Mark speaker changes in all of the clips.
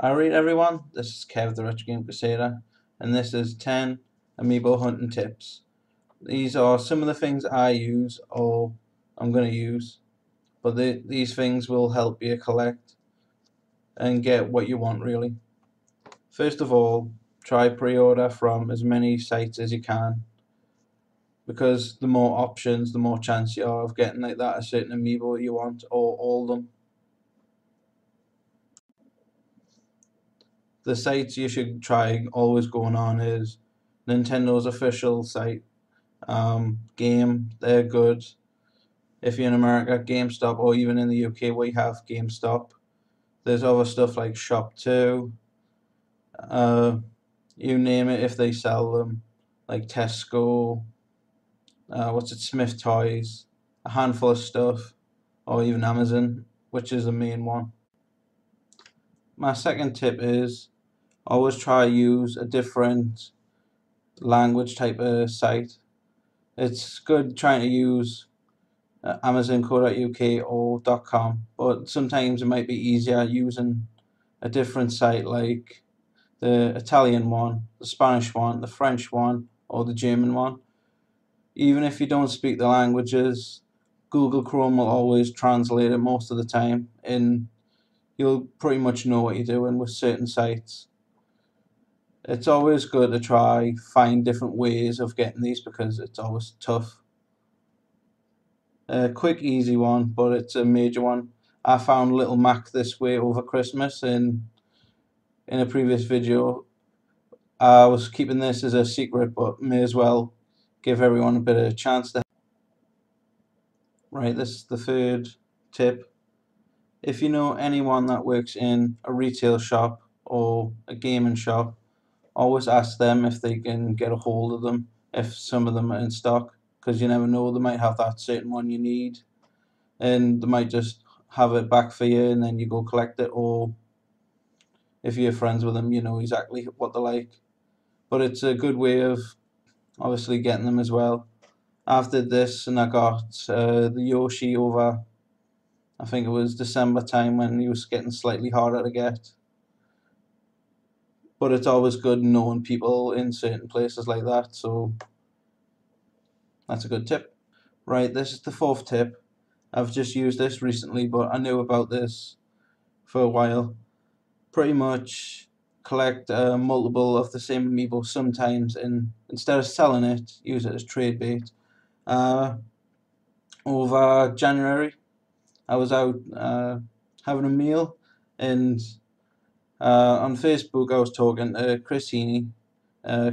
Speaker 1: Alreet everyone, this is Kev the Retro Game Crusader, and this is 10 Amiibo hunting tips. These are some of the things I use or I'm going to use, but these things will help you collect and get what you want really. First of all, try pre-order from as many sites as you can, because the more options, the more chance you are of getting like that a certain Amiibo you want, or all of them. The sites you should try always going on is Nintendo's official site, Game, they're good. If you're in America, GameStop, or even in the UK, we have GameStop. There's other stuff like Shop 2, you name it, if they sell them, like Tesco, Smith Toys, a handful of stuff, or even Amazon, which is the main one. My second tip is always try use a different language type of site. It's good trying to use Amazon.co.uk or .com, but sometimes it might be easier using a different site like the Italian one, the Spanish one, the French one, or the German one. Even if you don't speak the languages, Google Chrome will always translate it most of the time, and you'll pretty much know what you're doing with certain sites. It's always good to try find different ways of getting these because it's always tough. A quick easy one, but it's a major one. I found Little Mac this way over Christmas in a previous video. I was keeping this as a secret, but may as well give everyone a bit of a chance to. Right, this is the third tip. If you know anyone that works in a retail shop or a gaming shop, always ask them if they can get a hold of them, if some of them are in stock, because you never know, they might have that certain one you need, and they might just have it back for you and then you go collect it, or if you're friends with them, you know exactly what they're like. But it's a good way of obviously getting them as well. After this, and I got the Yoshi over, I think it was December time, when he was getting slightly harder to get. But it's always good knowing people in certain places like that, so that's a good tip. Right, this is the fourth tip. I've just used this recently, but I knew about this for a while. Pretty much collect multiple of the same amiibo sometimes, and instead of selling it, use it as trade bait. Over January, I was out having a meal, and on Facebook I was talking to Chris Heaney,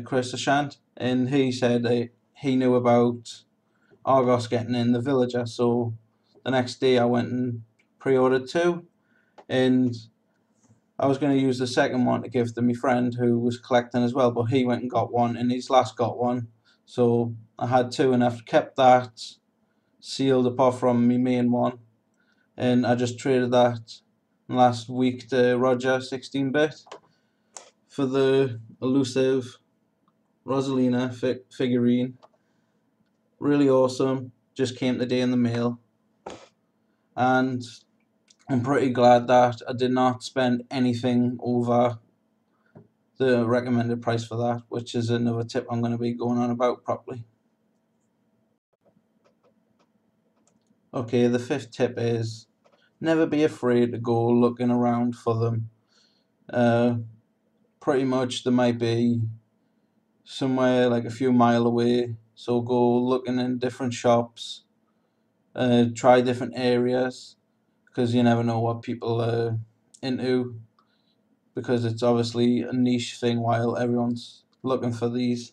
Speaker 1: Chris Ashant, and he said he knew about Argos getting in the Villager, so the next day I went and pre-ordered two, and I was going to use the second one to give to my friend who was collecting as well, but he went and got one, and he's last got one, so I had two, and I've kept that sealed apart from my main one, and I just traded that last week to Roger 16-bit for the elusive Rosalina figurine. Really awesome, just came today in the mail, and I'm pretty glad that I did not spend anything over the recommended price for that, which is another tip I'm going to be going on about properly. Okay, the fifth tip is never be afraid to go looking around for them. Pretty much they might be somewhere like a few mile away, so go looking in different shops, try different areas, because you never know what people are into, because it's obviously a niche thing while everyone's looking for these.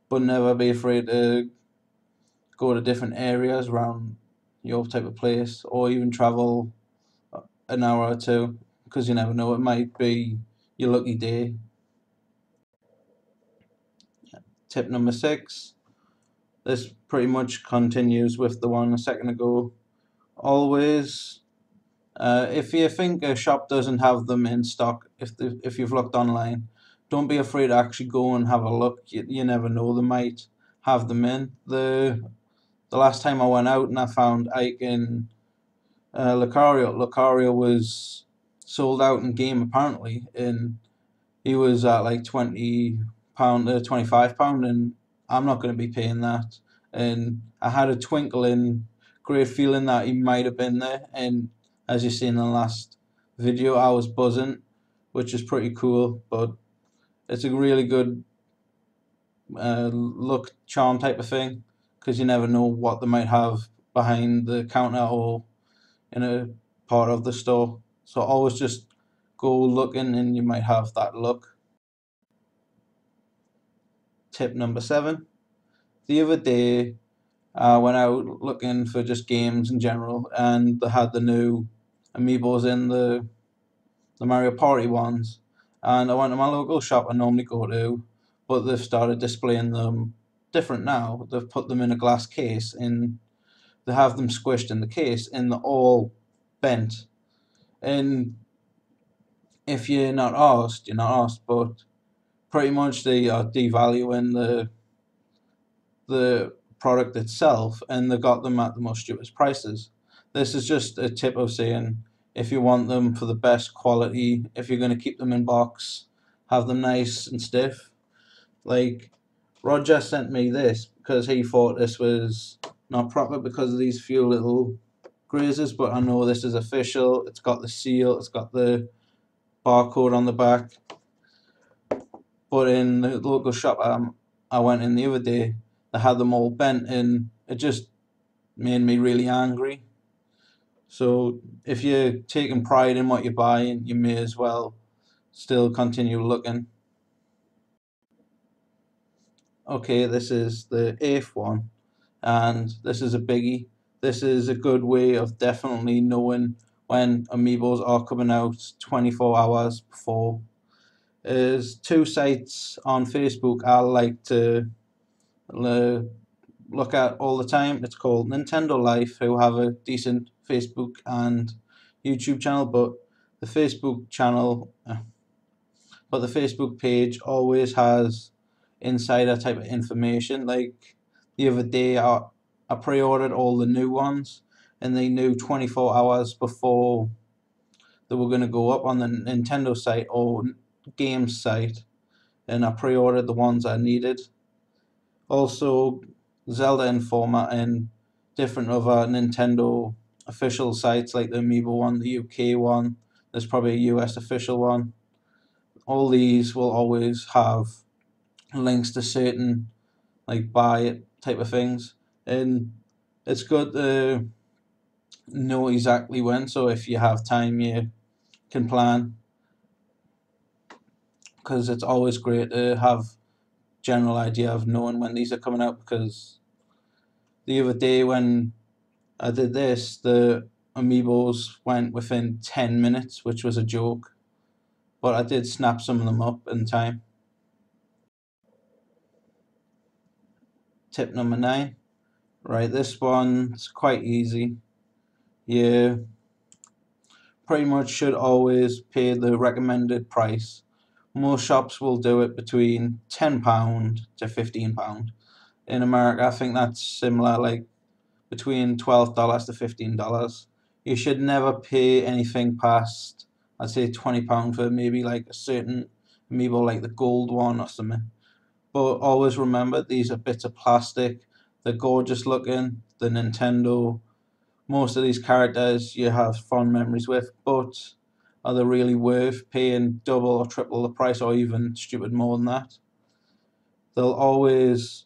Speaker 1: But never be afraid to go to different areas around your type of place, or even travel an hour or two, because you never know, it might be your lucky day. Tip number 6, this pretty much continues with the one a second ago. Always, if you think a shop doesn't have them in stock, if you've looked online, don't be afraid to actually go and have a look. You never know, they might have them in. The last time I went out and I found Ike in Lucario was sold out in game apparently, and he was at like £20, £25, and I'm not going to be paying that. And I had a twinkling, great feeling that he might have been there. And as you see in the last video, I was buzzing, which is pretty cool. But it's a really good look charm type of thing, because you never know what they might have behind the counter or in a part of the store. So always just go looking, and you might have that look. Tip number 7. The other day, I went out looking for just games in general, and they had the new Amiibos in the Mario Party ones. And I went to my local shop I normally go to, but they've started displaying them different now. They've put them in a glass case, and they have them squished in the case, and they're all bent. And if you're not asked, you're not asked, but pretty much they are devaluing the product itself, and they got them at the most stupid prices. This is just a tip of saying, if you want them for the best quality, if you're going to keep them in box, have them nice and stiff. Like, Roger sent me this because he thought this was not proper because of these few little grazes, but I know this is official. It's got the seal, it's got the barcode on the back. But in the local shop I went in the other day, they had them all bent, and it just made me really angry. So if you're taking pride in what you're buying, you may as well still continue looking. Okay, this is the 8th one, and this is a biggie. This is a good way of definitely knowing when Amiibos are coming out 24 hours before. There's two sites on Facebook I like to uh, look at all the time. It's called Nintendo Life, who have a decent Facebook and YouTube channel, the Facebook channel, but the Facebook page always has insider type of information. Like the other day, I pre-ordered all the new ones, and they knew 24 hours before they were going to go up on the Nintendo site or games site, and I pre-ordered the ones I needed. Also, Zelda Informer and different other Nintendo official sites like the Amiibo one, the UK one. There's probably a US official one. All these will always have links to certain like buy it type of things, and it's good to know exactly when. So if you have time, you can plan, because it's always great to have general idea of knowing when these are coming out. Because the other day when I did this, the Amiibos went within 10 minutes, which was a joke, but I did snap some of them up in time. Tip number 9. Right, this one's quite easy. You pretty much should always pay the recommended price. Most shops will do it between £10 to £15. In America, I think that's similar, like between $12 to $15. You should never pay anything past, I'd say, £20 for maybe like a certain amiibo, like the gold one or something. But always remember, these are bits of plastic. They're gorgeous looking. The Nintendo, most of these characters you have fond memories with, but are they really worth paying double or triple the price, or even stupid more than that? They'll always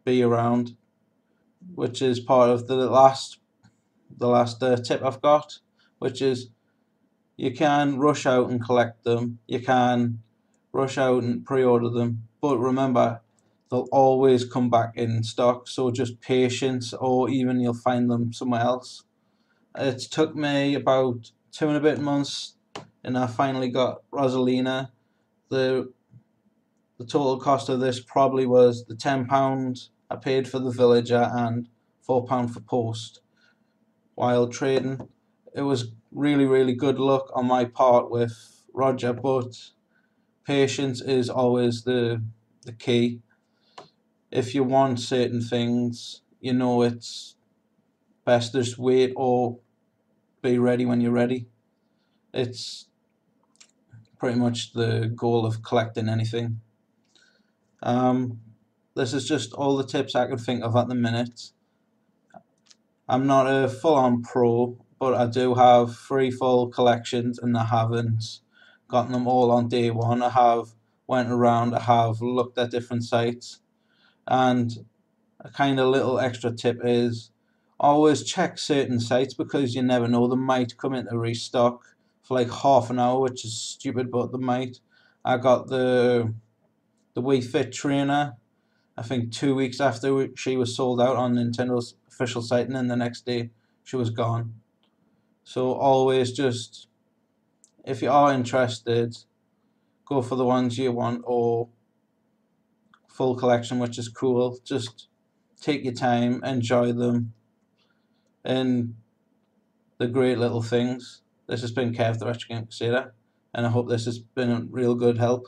Speaker 1: be around, which is part of the last tip I've got, which is you can rush out and collect them, you can rush out and pre-order them, but remember, they'll always come back in stock. So just patience, or even you'll find them somewhere else. It's took me about 2.5 months, and I finally got Rosalina. The total cost of this probably was the £10 I paid for the villager and £4 for post while trading. It was really, really good luck on my part with Roger, but patience is always the key. If you want certain things, it's best to just wait or be ready when you're ready. It's pretty much the goal of collecting anything. Um, this is just all the tips I can think of at the minute. I'm not a full-on pro, but I do have 3 full collections, and I haven't gotten them all on day one. I have went around, I have looked at different sites, and a kind of little extra tip is always check certain sites because you never know, they might come into restock for like half an hour, which is stupid, but they might. I got the Wii Fit trainer, I think 2 weeks after she was sold out on Nintendo's official site, and then the next day she was gone. So always just, if you are interested, go for the ones you want, or full collection, which is cool. Just take your time, enjoy them, and the great little things. This has been Kev, the Retro Game Crusader, and I hope this has been a real good help.